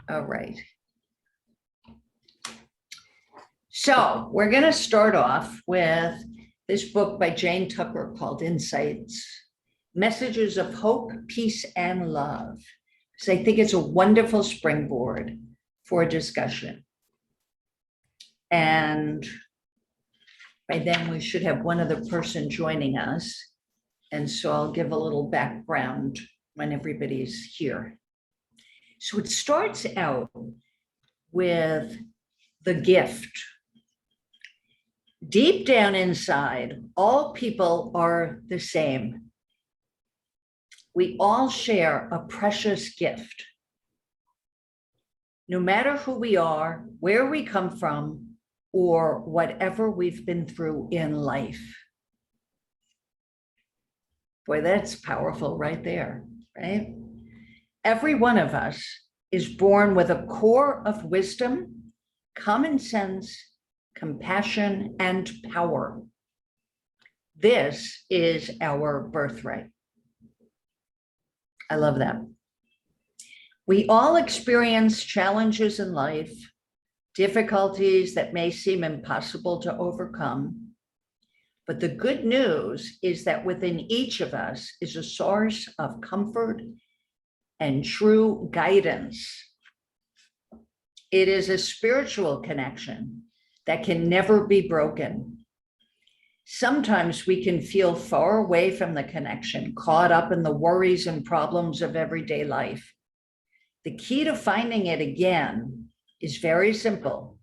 All right. So we're going to start off with this book by Jane Tucker called Insights, Messages of Hope, Peace, and Love. So I think it's a wonderful springboard for discussion. And by then we should have one other person joining us. And so I'll give a little background when everybody's here. So it starts out with the gift. Deep down inside, all people are the same. We all share a precious gift. No matter who we are, where we come from, or whatever we've been through in life. Boy, that's powerful right there, right? Every one of us is born with a core of wisdom, common sense, compassion, and power. This is our birthright. I love that. We all experience challenges in life, difficulties that may seem impossible to overcome. But the good news is that within each of us is a source of comfort and true guidance. It is a spiritual connection that can never be broken. Sometimes we can feel far away from the connection, caught up in the worries and problems of everyday life. The key to finding it again is very simple.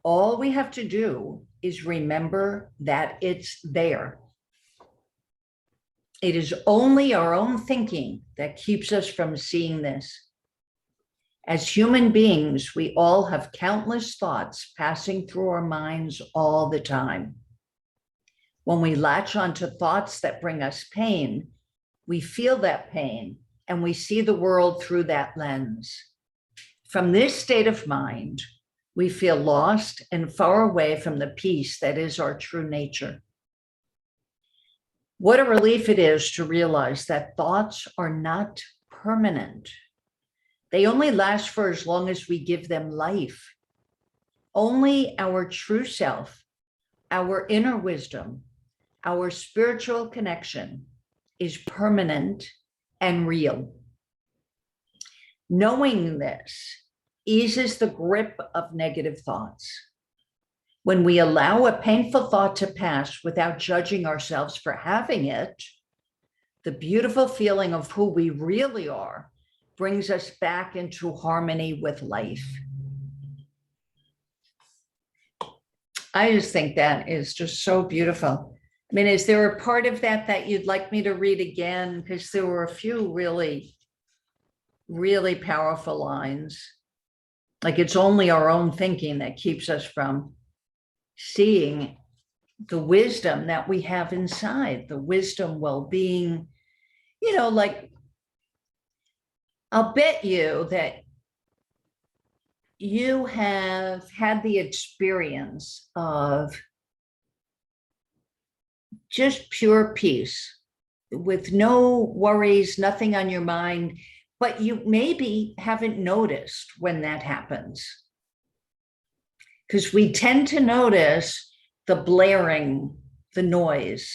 All we have to do is remember that it's there. It is only our own thinking that keeps us from seeing this. As human beings, we all have countless thoughts passing through our minds all the time. When we latch onto thoughts that bring us pain, we feel that pain and we see the world through that lens. From this state of mind, we feel lost and far away from the peace that is our true nature. What a relief it is to realize that thoughts are not permanent. They only last for as long as we give them life. Only our true self, our inner wisdom, our spiritual connection is permanent and real. Knowing this eases the grip of negative thoughts. When we allow a painful thought to pass without judging ourselves for having it, the beautiful feeling of who we really are brings us back into harmony with life. I just think that is just so beautiful. I mean, is there a part of that that you'd like me to read again? Because there were a few really, really powerful lines. Like it's only our own thinking that keeps us from seeing the wisdom that we have inside, the wisdom, well-being, you know, like I'll bet you that you have had the experience of just pure peace with no worries, nothing on your mind, but you maybe haven't noticed when that happens. Because we tend to notice the blaring, the noise,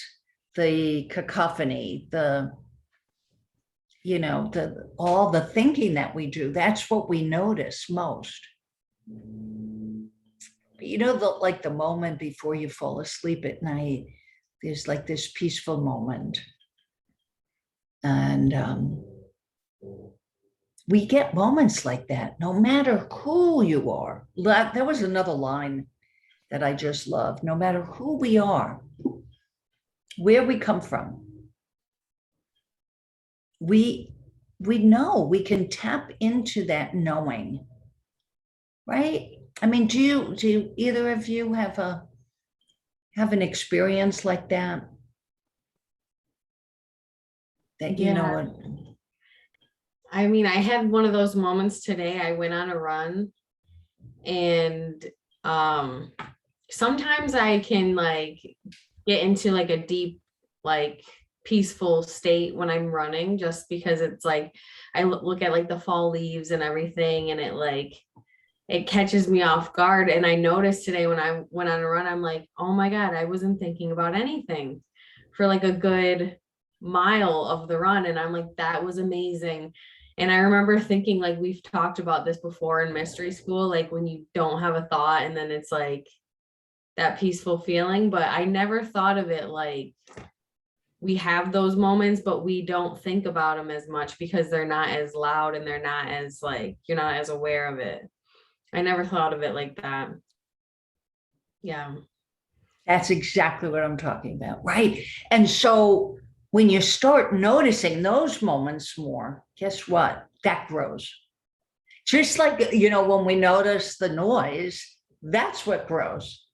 the cacophony, all the thinking that we do. That's what we notice most. You know, like the moment before you fall asleep at night, there's like this peaceful moment. And we get moments like that, no matter who you are. There was another line that I just love. No matter who we are, where we come from, we know, we can tap into that knowing, right? I mean, do either of you have an experience like that? That you know what? I mean, I had one of those moments today. I went on a run, and sometimes I can like get into like a deep like peaceful state when I'm running, just because it's like I look at like the fall leaves and everything, and it catches me off guard. And I noticed today when I went on a run, I'm like, oh my God, I wasn't thinking about anything for like a good mile of the run. And I'm like, that was amazing. And I remember thinking, like, we've talked about this before in mystery school, like when you don't have a thought and then it's like that peaceful feeling. But I never thought of it like we have those moments, but we don't think about them as much because they're not as loud and they're not as like, you're not as aware of it. I never thought of it like that. Yeah. That's exactly what I'm talking about, right? And so when you start noticing those moments more, guess what? That grows. Just like, when we notice the noise, that's what grows.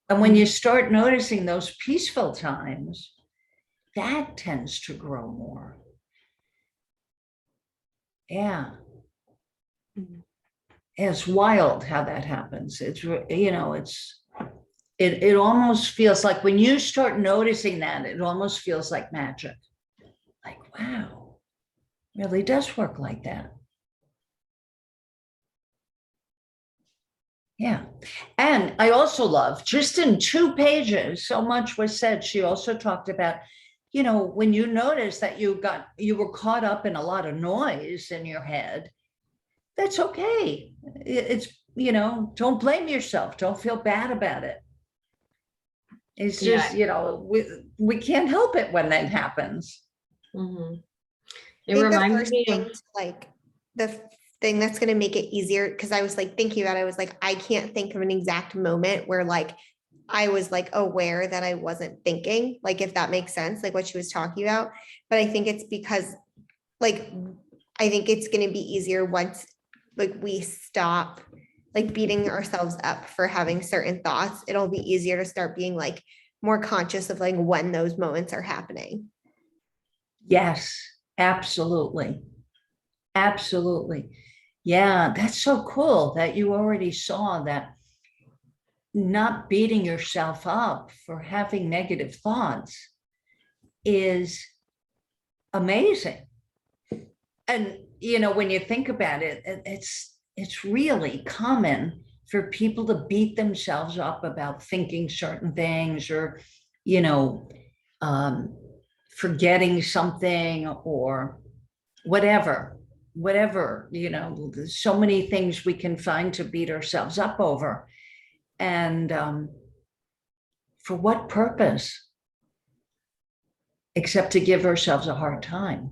And when you start noticing those peaceful times, that tends to grow more. Yeah. It's wild how that happens. It almost feels like when you start noticing that, it almost feels like magic. Like, wow, it really does work like that. Yeah. And I also love, just in 2 pages, so much was said. She also talked about, when you notice that you were caught up in a lot of noise in your head, that's okay. It's, don't blame yourself. Don't feel bad about it. It's just, we can't help it when that happens. Mm-hmm. I think the first thing to, like, the thing that's going to make it easier, because I was like thinking about it, I was like, I can't think of an exact moment where like I was like aware that I wasn't thinking, like, if that makes sense, like what she was talking about. But I think it's because like I think it's going to be easier once like we stop like beating ourselves up for having certain thoughts. It'll be easier to start being like more conscious of like when those moments are happening. Yes, absolutely. Absolutely. Yeah, that's so cool that you already saw that. Not beating yourself up for having negative thoughts is amazing. And, when you think about it, it's really common for people to beat themselves up about thinking certain things or, forgetting something or whatever, so many things we can find to beat ourselves up over. And for what purpose? Except to give ourselves a hard time.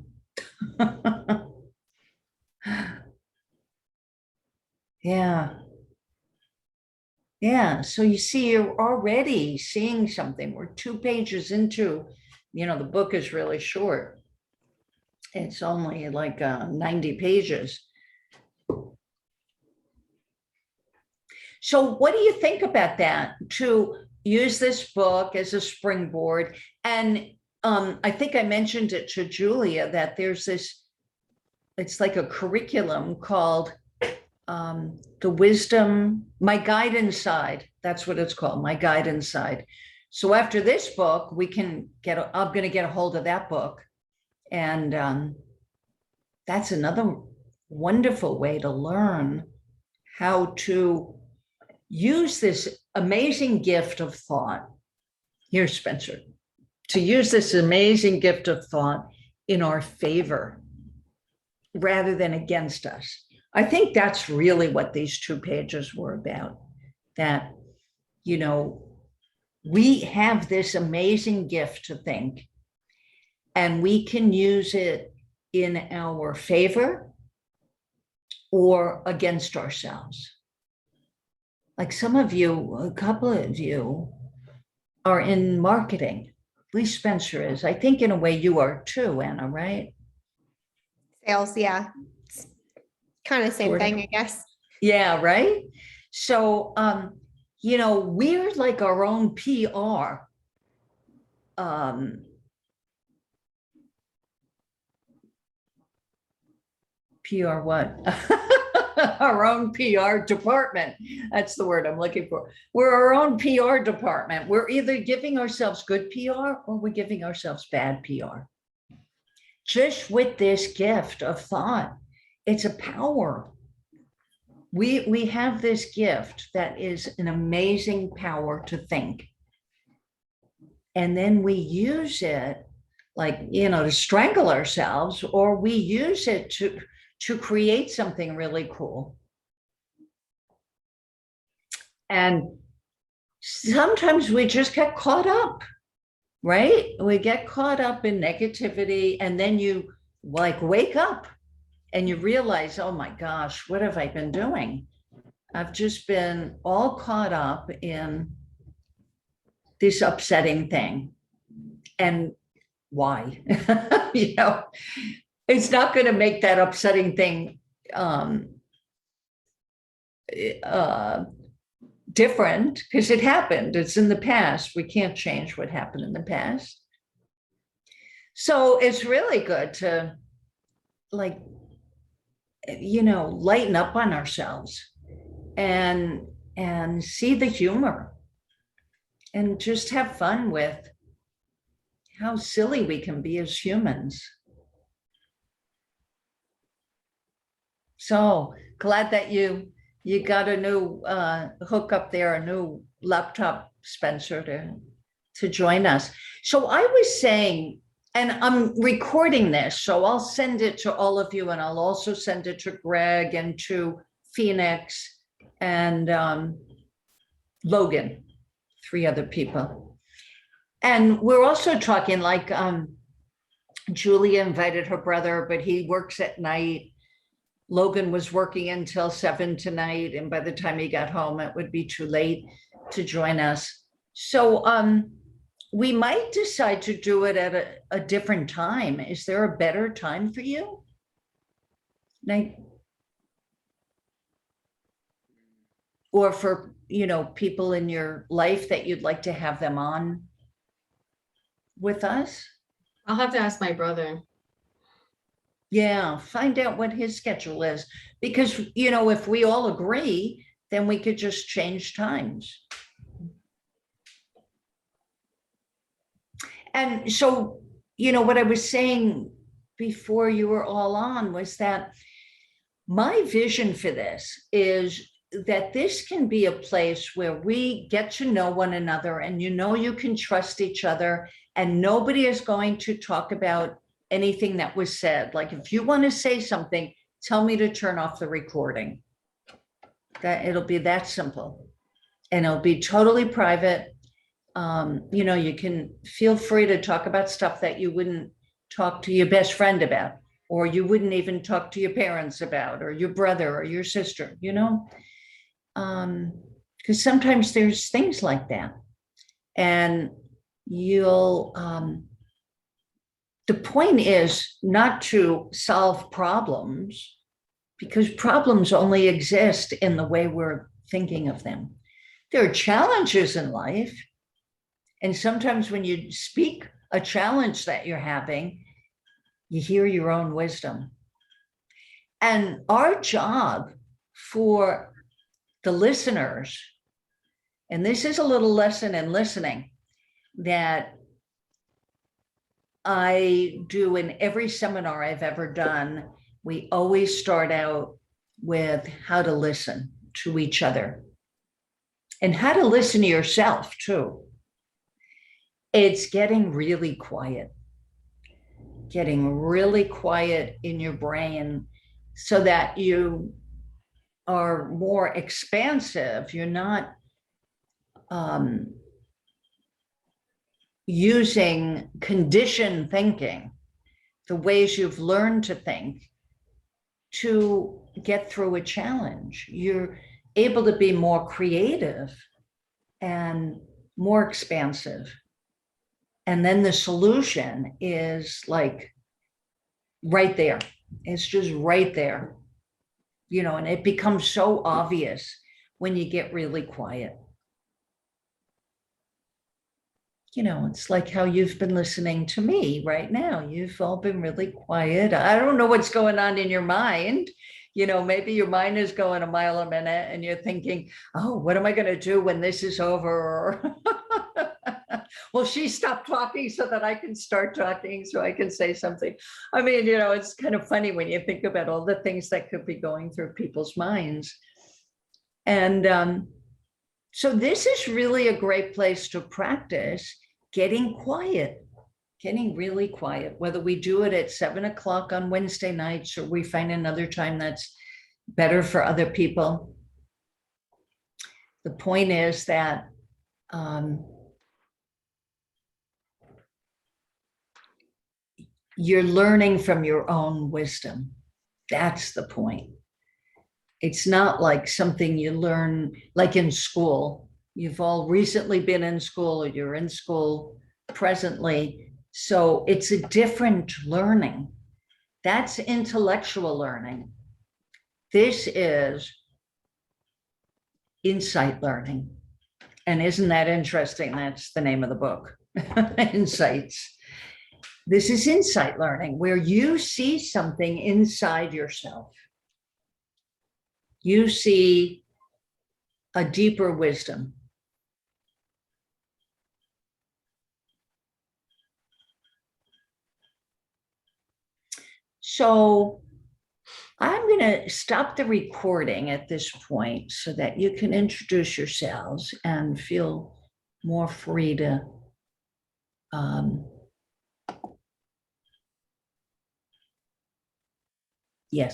Yeah. Yeah. So you see, you're already seeing something. We're 2 pages into, the book is really short. It's only like 90 pages. So what do you think about that, to use this book as a springboard? And I think I mentioned it to Julia that there's this, it's like a curriculum called The Wisdom, My Guide Inside. That's what it's called, My Guide Inside. So after this book, I'm going to get a hold of that book. And that's another wonderful way to learn how to use this amazing gift of thought. Here, Spencer, to use this amazing gift of thought in our favor rather than against us. I think that's really what these 2 pages were about, that, we have this amazing gift to think, and we can use it in our favor or against ourselves. Like some of you, a couple of you are in marketing. At least Spencer is. I think in a way you are too, Anna, right? Sales, yeah. It's kind of same thing, I guess. Yeah, right? So, we're like our own PR. PR what? our own PR department. That's the word I'm looking for. We're our own PR department. We're either giving ourselves good PR or we're giving ourselves bad PR. Just with this gift of thought, it's a power. We have this gift that is an amazing power to think. And then we use it like, to strangle ourselves, or we use it to create something really cool. And sometimes we just get caught up, right? We get caught up in negativity, and then you like wake up and you realize, oh my gosh, what have I been doing? I've just been all caught up in this upsetting thing. And why? It's not going to make that upsetting thing different, because it happened. It's in the past. We can't change what happened in the past. So it's really good to lighten up on ourselves and see the humor and just have fun with how silly we can be as humans. So glad that you got a new hookup there, a new laptop, Spencer, to join us. So I was saying, and I'm recording this, so I'll send it to all of you, and I'll also send it to Greg and to Phoenix and Logan, 3 other people. And we're also talking like Julia invited her brother, but he works at night. Logan was working until 7 tonight, and by the time he got home, it would be too late to join us. So we might decide to do it at a different time. Is there a better time for you? Or for, people in your life that you'd like to have them on with us? I'll have to ask my brother. Yeah, find out what his schedule is, because, if we all agree, then we could just change times. And so, what I was saying before you were all on was that my vision for this is that this can be a place where we get to know one another, and you can trust each other, and nobody is going to talk about anything that was said. Like, if you want to say something, tell me to turn off the recording. That it'll be that simple, and it'll be totally private. You can feel free to talk about stuff that you wouldn't talk to your best friend about, or you wouldn't even talk to your parents about, or your brother or your sister, because sometimes there's things like that. And the point is not to solve problems, because problems only exist in the way we're thinking of them. There are challenges in life. And sometimes when you speak a challenge that you're having, you hear your own wisdom. And our job for the listeners, and this is a little lesson in listening that I do in every seminar I've ever done. We always start out with how to listen to each other and how to listen to yourself too. It's getting really quiet in your brain so that you are more expansive. You're not using conditioned thinking, the ways you've learned to think, to get through a challenge. You're able to be more creative and more expansive. And then the solution is like right there. It's just right there, and it becomes so obvious when you get really quiet. It's like how you've been listening to me right now. You've all been really quiet. I don't know what's going on in your mind. You know, maybe your mind is going a mile a minute and you're thinking, oh, what am I going to do when this is over? Well, she stopped talking so that I can start talking, so I can say something. I mean, you know, it's kind of funny when you think about all the things that could be going through people's minds. And so this is really a great place to practice getting quiet, getting really quiet, whether we do it at 7 o'clock on Wednesday nights or we find another time that's better for other people. The point is that you're learning from your own wisdom. That's the point. It's not like something you learn like in school. You've all recently been in school or you're in school presently. So it's a different learning. That's intellectual learning. This is insight learning. And isn't that interesting? That's the name of the book, Insights. This is insight learning, where you see something inside yourself. You see a deeper wisdom. So I'm going to stop the recording at this point so that you can introduce yourselves and feel more free to yes.